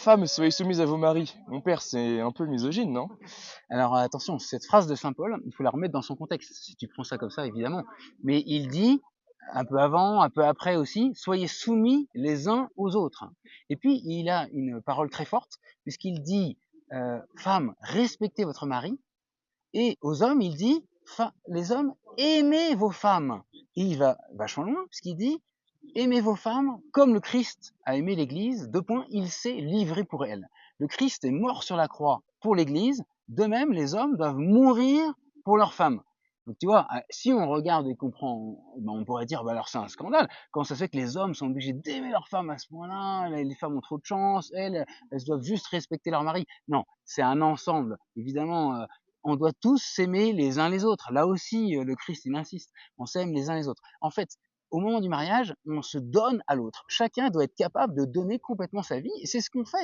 Femmes, soyez soumises à vos maris. Mon père, c'est un peu misogyne, non? Alors attention, cette phrase de saint Paul, il faut la remettre dans son contexte. Si tu prends ça comme ça, évidemment. Mais il dit, un peu avant, un peu après aussi, soyez soumis les uns aux autres. Et puis, il a une parole très forte, puisqu'il dit, femmes, respectez votre mari. Et aux hommes, il dit, les hommes, aimez vos femmes. Et il va vachement loin, puisqu'il dit, aimez vos femmes comme le Christ a aimé l'Église, deux points, il s'est livré pour elle. Le Christ est mort sur la croix pour l'Église, de même, les hommes doivent mourir pour leurs femmes. Donc tu vois, si on regarde et comprend, ben on pourrait dire, bah alors c'est un scandale. Quand ça se fait que les hommes sont obligés d'aimer leurs femmes à ce point-là, les femmes ont trop de chance, elles doivent juste respecter leur mari. Non, c'est un ensemble. Évidemment, on doit tous s'aimer les uns les autres. Là aussi, le Christ, il insiste. On s'aime les uns les autres. En fait, au moment du mariage, on se donne à l'autre. Chacun doit être capable de donner complètement sa vie, et c'est ce qu'on fait.